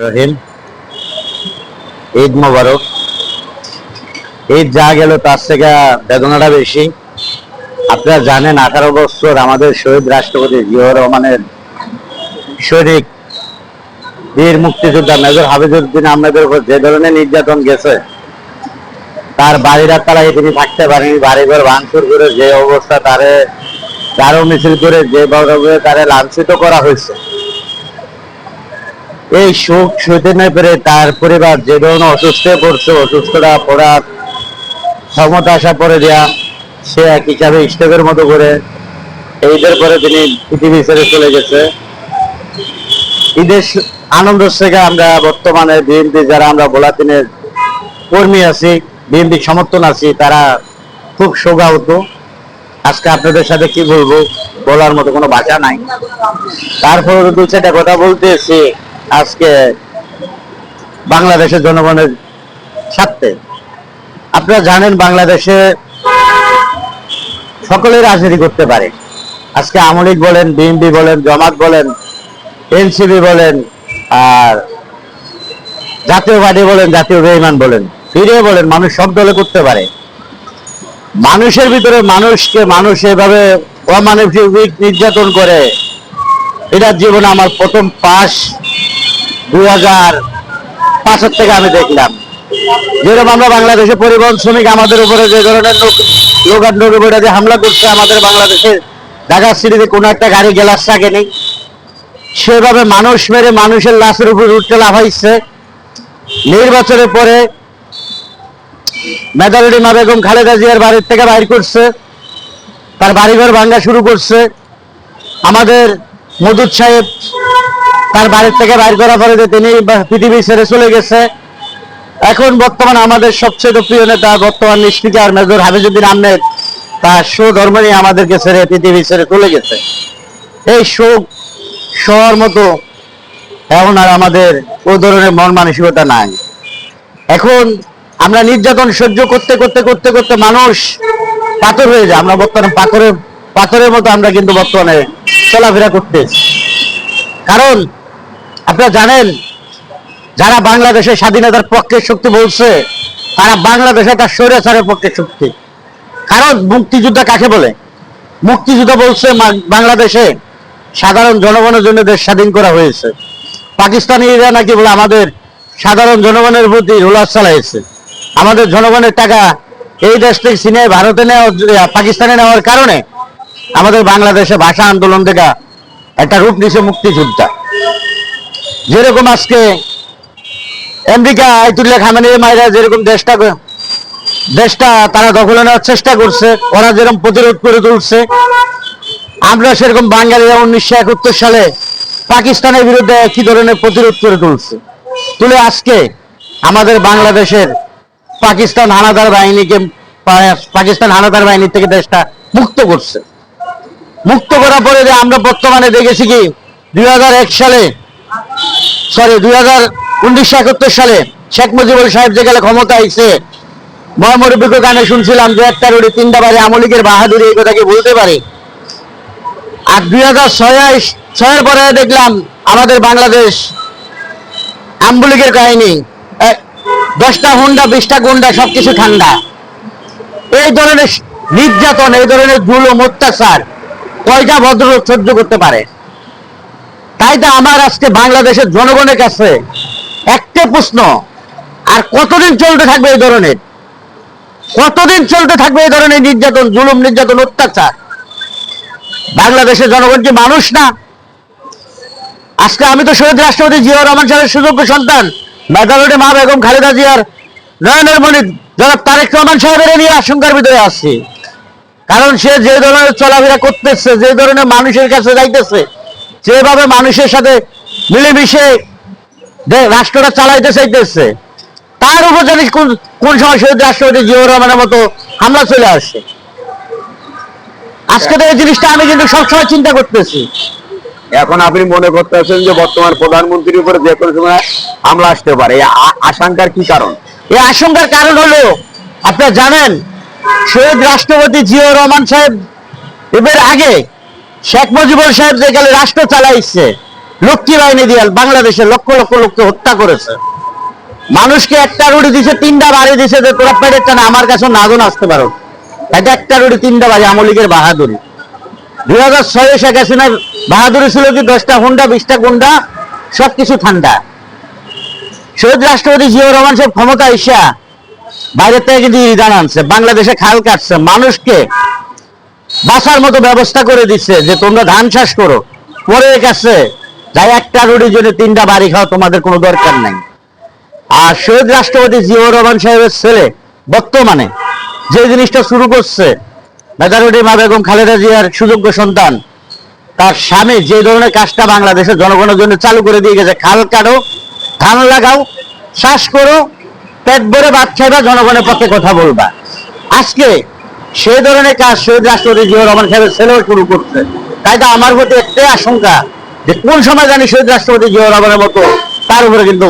রহিম, ঈদ মোবারক। ঈদ যা গেল তার থেকে বেদনাটা বেশি। আপনারা জানেন 18 বছর আমাদের শহীদ রাষ্ট্রপতি জিয়াউর রহমানের সৈনিক বীর মুক্তিযোদ্ধা মেজর হাফিজউদ্দিন আহমেদের উপর যে ধরনের নির্যাতন গেছে, তার বাড়ির তালায় তিনি থাকতে পারেনি। বাড়িঘর ভাঙচুর করে যে অবস্থা, তারে চারো মিছিল করে যেভাবে তারে লাঞ্ছিত করা হয়েছে, এই শোক সইতে না পেরে তার পরিবার যে ধরনের অসুস্থ পড়ছে, অসুস্থতা পড়ার ক্ষমতা আসা পরে দেয়া, সে এক হিসাবে স্টেপের মতো করে ঈদের পরে তিনি পৃথিবী ছেড়ে চলে গেছে। ঈদের আনন্দ থেকে আমরা বর্তমানে বিএনপি যারা আমরা বোলাতিনের কর্মী আছি, বিএনপি সমর্থন আছি, তারা খুব শোকাহত। আজকে আপনাদের সাথে কি বলবো, বলার মতো কোনো ভাষা নাই। তারপর দু চারটা কথা বলতেছি আজকে বাংলাদেশের জনগণের স্বার্থে। আপনারা জানেন বাংলাদেশে সকলেই রাজনীতি করতে পারে। আজকে আওয়ামী লীগ বলেন, বিএনপি বলেন, জামাত বলেন, এনসিপি বলেন, আর জাতীয় পার্টি বলেন, জাতীয় বেঈমান বলেন, ফিরে বলেন, মানুষ সব দলে করতে পারে। মানুষের ভিতরে মানুষকে মানুষ এভাবে অমানবিক নির্যাতন করে, এটার জীবনে আমার প্রথম পাস 2005 থেকে আমি দেখলাম। যেরকম আমরা বাংলাদেশে পরিবহন শ্রমিক, আমাদের উপরে যে ধরনের লোক যে হামলা করছে, আমাদের বাংলাদেশের ঢাকা সিটিতে কোনো একটা গাড়ি গ্লাস থাকেনি, সেভাবে মানুষ মেরে মানুষের লাশের উপর উঠতে লাফাইছে। নির্বাচনের পরে মেধাবী মা বেগম খালেদা জিয়ার বাড়ির থেকে বাইর করছে, তার বাড়িঘর ভাঙ্গা শুরু করছে। আমাদের মদুদ সাহেব তার বাড়ির থেকে বাইর করার পরে তিনি পৃথিবী ছেড়ে চলে গেছে। এখন বর্তমানে আমাদের সবচেয়ে প্রিয় নেতা বর্তমান স্পিকার মেজর হাফিজউদ্দিন আহমেদ তার ধর্ম নিয়ে আমাদেরকে ছেড়ে পৃথিবী ছেড়ে চলে গেছে। এই শোক সবার মতো এখন আর আমাদের ও ধরনের মন মানসিকতা নাই। এখন আমরা নির্যাতন সহ্য করতে করতে করতে করতে মানুষ পাথর হয়ে যায়। আমরা বর্তমানে পাথরের মতো আমরা কিন্তু বর্তমানে চলাফেরা করতেছি। কারণ আপনারা জানেন, যারা বাংলাদেশের স্বাধীনতার পক্ষের শক্তি বলছে, তারা বাংলাদেশে তার স্বৈরাচারের পক্ষের শক্তি। কারণ মুক্তিযুদ্ধ কাকে বলে? মুক্তিযুদ্ধ বলছে বাংলাদেশে সাধারণ জনগণের জন্য দেশ স্বাধীন করা হয়েছে। পাকিস্তানিরা নাকি বলে আমাদের সাধারণ জনগণের প্রতি রোলার চালাইছে। আমাদের জনগণের টাকা এই দেশ থেকে চীনে, ভারতে নেওয়া, পাকিস্তানে নেওয়ার কারণে আমাদের বাংলাদেশে ভাষা আন্দোলন থেকে একটা রূপ নিছে মুক্তিযোদ্ধা। যেরকম আজকে আমেরিকা আয়াতুল্লাহ খামেনির মায়েরা যেরকম দেশটা তারা দখলে নেওয়ার চেষ্টা করছে, ওরা যেরকম প্রতিরোধ করে তুলছে, আমরা সেরকম বাঙালিরা 1971 সালে পাকিস্তানের বিরুদ্ধে একই ধরনের প্রতিরোধ করে তুলে আজকে আমাদের বাংলাদেশের পাকিস্তান হানাদার বাহিনীর থেকে দেশটা মুক্ত করছে। মুক্ত করার পরে যে আমরা বর্তমানে দেখেছি কি 1971 সালে শেখ মুজিবুর সাহেব যে গেলে ক্ষমতা আইছে, মহামরবিক গানে শুনছিলাম যে একটা রুটি তিনটা বারে আওয়ামী লীগের বাহাদুরি, এই কথা কি বলতে পারি? আর 2006 পরে দেখলাম আমাদের বাংলাদেশ আওয়ামী লীগের কাহিনী, 10টা হুন্ডা 20টা গুন্ডা সবকিছু ঠান্ডা। এই ধরনের নির্যাতন, এই ধরনের জুলুম অত্যাচার কয়টা ভদ্রলোক সহ্য করতে পারে? তাই তো আমার আজকে বাংলাদেশের জনগণের কাছে একটা প্রশ্ন, আর কতদিন চলতে থাকবে এই ধরনের, কতদিন চলতে থাকবে এই ধরনের নির্যাতন, জুলুম, নির্যাতন, অত্যাচার? বাংলাদেশের জনগণ কি মানুষ না? আজকে আমি তো শহীদ রাষ্ট্রপতি জিয়াউর রহমান সাহেবের সুযোগ্য সন্তান, মেধাবী মা বেগম খালেদা জিয়ার নয়নের মণি জনাব তারেক রহমান সাহেবের নিয়ে আশঙ্কার ভিতরে আসছি। কারণ সে যে ধরনের চলাফেরা করতেছে, যে ধরনের মানুষের কাছে যাইতেছে, যেভাবে মানুষের সাথে মিলেমিশে রাষ্ট্রটা চালাইতে চাইতেছে, তার উপর জানিস কোন সময় শহীদ রাষ্ট্রপতি জিয়াউর রহমানের মতো হামলা চলে আসছে। আজকে তো এই জিনিসটা আমি কিন্তু সবসময় চিন্তা করতেছি। এখন আপনি মনে করতেছেন যে বর্তমান প্রধানমন্ত্রীর উপরে যে কোনো সময় হামলা আসতে পারে, এই আশঙ্কার কি কারণ? এই আশঙ্কার কারণ হলো, আপনারা জানেন শহীদ রাষ্ট্রপতি জিয়াউর রহমান সাহেব এর আগে শেখ মুজিবুর সাহেব যে গেলে রাষ্ট্র চালাইছে, লক্ষ্মী বাহিনী দিয়ে বাংলাদেশে লক্ষ লক্ষ লোককে হত্যা করেছে, মানুষকে একটা রুটি দিছে, 3টা বাড়ি দিছে যে তোরা পেটের টানে আমার কাছে নাদন আসতে পারো। এটা একটা রুটি 3টা বাড়ি, আমলিগের বাহাদুরি। 2006 শেখ হাসিনার বাহাদুরি ছিল কি 10টা হুন্ডা 20টা গুন্ডা সবকিছু ঠান্ডা। শহীদ রাষ্ট্রপতি জিয়াউর রহমান সাহেব ক্ষমতা ইসা বাইরের থেকে কিন্তু ইরান আনছে, বাংলাদেশে খাল কাটছে, মানুষকে বাঁচার মতো ব্যবস্থা করে দিচ্ছে যে তোমরা ধান চাষ করো, পরে গেছে যাই একটা রুটির জন্য 3টা বাড়ি খাও, তোমাদের কোনো দরকার নাই। আর শহীদ রাষ্ট্রপতি জিয়াউর রহমান সাহেবের ছেলে বর্তমানে যে জিনিসটা শুরু করছে, মেজরিটি মা বেগম খালেদা জিয়ার সুযোগ্য সন্তান, তার স্বামী যে ধরনের কাজটা বাংলাদেশের জনগণের জন্য চালু করে দিয়ে গেছে, খাল কাটো, ধান লাগাও, চাষ করো, পেট ভরে ভাত খাইবা, জনগণের পক্ষে কথা বলবা। আজকে সেই ধরনের কাজ শহীদ রাষ্ট্রপতি জিয়াউর রহমান সাহেবের ছেলেও শুরু করছে। তাই তো আমার প্রতি একটাই আশঙ্কা যে কোন সময় জানি শহীদ রাষ্ট্রপতি জিয়াউর রহমানের মতো তার উপরে কিন্তু